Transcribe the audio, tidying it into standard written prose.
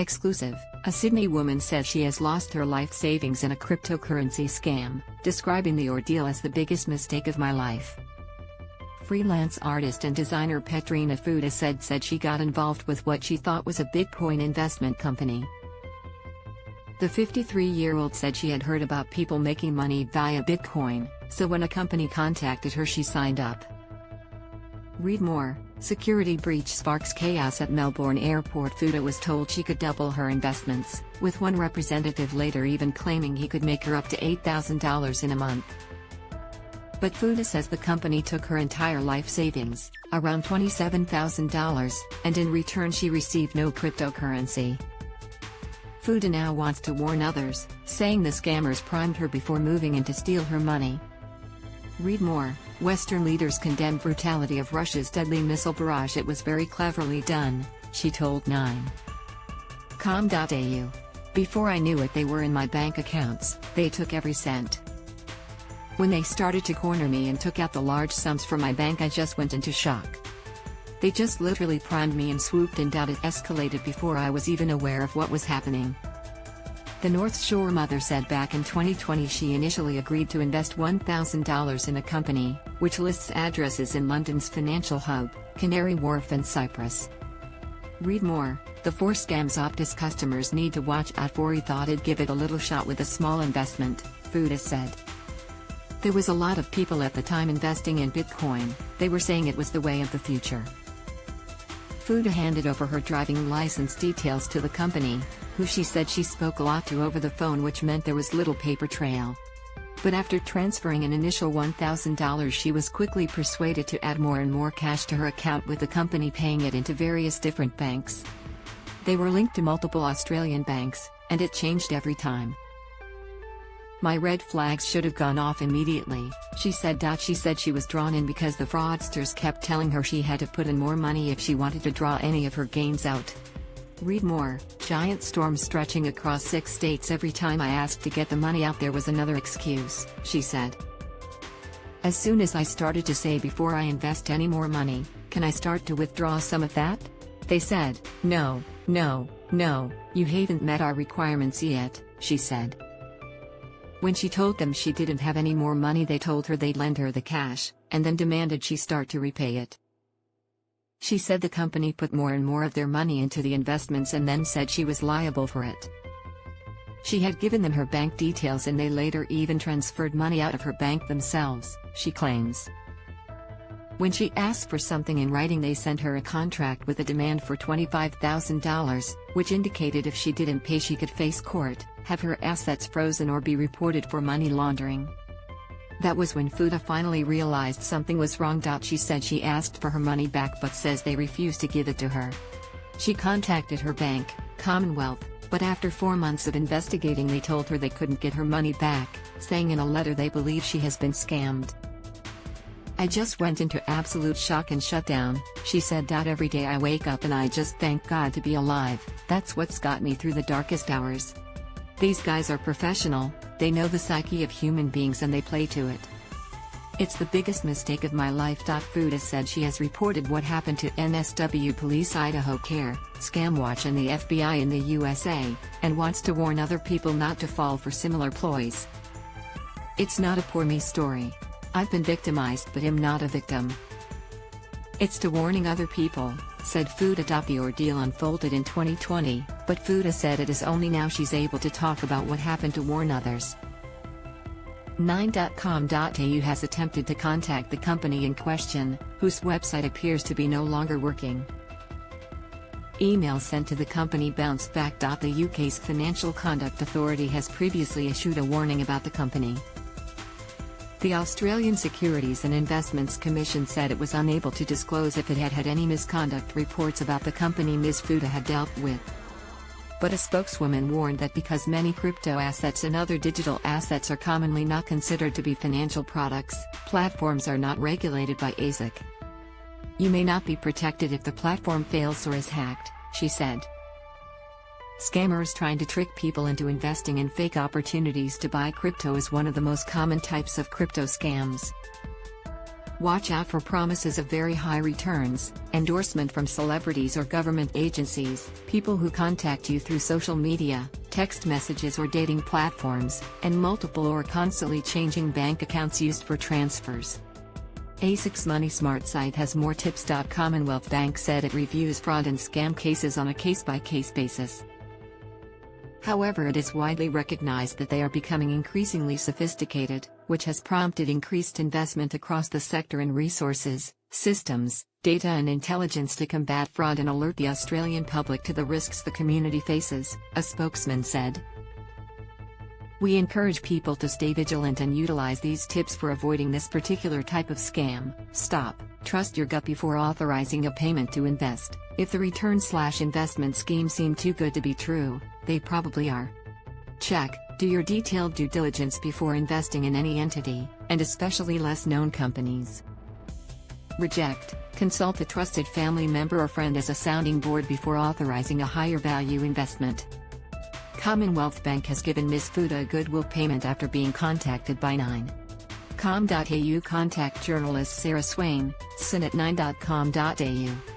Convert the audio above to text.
Exclusive, a Sydney woman says she has lost her life savings in a cryptocurrency scam, describing the ordeal as the biggest mistake of my life. Freelance artist and designer Petrina Fuda said she got involved with what she thought was a Bitcoin investment company. The 53-year-old said she had heard about people making money via Bitcoin, so when a company contacted her she signed up. Read more. Security breach sparks chaos at Melbourne Airport. Fuda was told she could double her investments, with one representative later even claiming he could make her up to $8,000 in a month. But Fuda says the company took her entire life savings, around $27,000, and in return she received no cryptocurrency. Fuda now wants to warn others, saying the scammers primed her before moving in to steal her money. Read more. Western leaders condemn brutality of Russia's deadly missile barrage. It was very cleverly done, she told 9com.au. Before I knew it, they were in my bank accounts, they took every cent. When they started to corner me and took out the large sums from my bank, I just went into shock. They just literally primed me and swooped in. It escalated before I was even aware of what was happening. The North Shore mother said back in 2020 she initially agreed to invest $1,000 in a company, which lists addresses in London's financial hub, Canary Wharf and Cyprus. Read more. The 4 scams Optus customers need to watch out for. He thought he'd give it a little shot with a small investment, Fuda said. There was a lot of people at the time investing in Bitcoin, they were saying it was the way of the future. Fuda handed over her driving license details to the company, who she said she spoke a lot to over the phone, which meant there was little paper trail. But after transferring an initial $1,000 she was quickly persuaded to add more and more cash to her account, with the company paying it into various different banks. They were linked to multiple Australian banks, and it changed every time. My red flags should have gone off immediately, she said. She said she was drawn in because the fraudsters kept telling her she had to put in more money if she wanted to draw any of her gains out. Read more. Giant storm stretching across 6 states. Every time I asked to get the money out there was another excuse, she said. As soon as I started to say before I invest any more money, can I start to withdraw some of that? They said, no, you haven't met our requirements yet, she said. When she told them she didn't have any more money, they told her they'd lend her the cash, and then demanded she start to repay it. She said the company put more and more of their money into the investments and then said she was liable for it. She had given them her bank details and they later even transferred money out of her bank themselves, she claims. When she asked for something in writing, they sent her a contract with a demand for $25,000, which indicated if she didn't pay she could face court, have her assets frozen or be reported for money laundering. That was when Fuda finally realized something was wrong. She said she asked for her money back but says they refused to give it to her. She contacted her bank, Commonwealth, but after 4 months of investigating they told her they couldn't get her money back, saying in a letter they believe she has been scammed. I just went into absolute shock and shut down, she said. Every day I wake up and I just thank God to be alive, that's what's got me through the darkest hours. These guys are professional, they know the psyche of human beings and they play to it. It's the biggest mistake of my life. Fuda said she has reported what happened to NSW Police, Idaho Care, ScamWatch and the FBI in the USA, and wants to warn other people not to fall for similar ploys. It's not a poor me story. I've been victimized but am not a victim. It's to warning other people, said Fuda. The ordeal unfolded in 2020, but Fuda said it is only now she's able to talk about what happened to warn others. 9.com.au has attempted to contact the company in question, whose website appears to be no longer working. Emails sent to the company bounced back. The UK's Financial Conduct Authority has previously issued a warning about the company. The Australian Securities and Investments Commission said it was unable to disclose if it had had any misconduct reports about the company Ms. Fuda had dealt with. But a spokeswoman warned that because many crypto assets and other digital assets are commonly not considered to be financial products, platforms are not regulated by ASIC. You may not be protected if the platform fails or is hacked, she said. Scammers trying to trick people into investing in fake opportunities to buy crypto is one of the most common types of crypto scams. Watch out for promises of very high returns, endorsement from celebrities or government agencies, people who contact you through social media, text messages or dating platforms, and multiple or constantly changing bank accounts used for transfers. A6 Money Smart site has more tips. Commonwealth Bank said it reviews fraud and scam cases on a case-by-case basis. However, it is widely recognized that they are becoming increasingly sophisticated, which has prompted increased investment across the sector in resources, systems, data and intelligence to combat fraud and alert the Australian public to the risks the community faces, a spokesman said. We encourage people to stay vigilant and utilize these tips for avoiding this particular type of scam. Stop, trust your gut before authorizing a payment to invest. If the return/investment schemes seem too good to be true, they probably are. Check, do your detailed due diligence before investing in any entity, and especially less known companies. Reject, consult a trusted family member or friend as a sounding board before authorizing a higher value investment. Commonwealth Bank has given Ms. Fuda a goodwill payment after being contacted by 9.com.au. Contact journalist Sarah Swain, sin@9.com.au.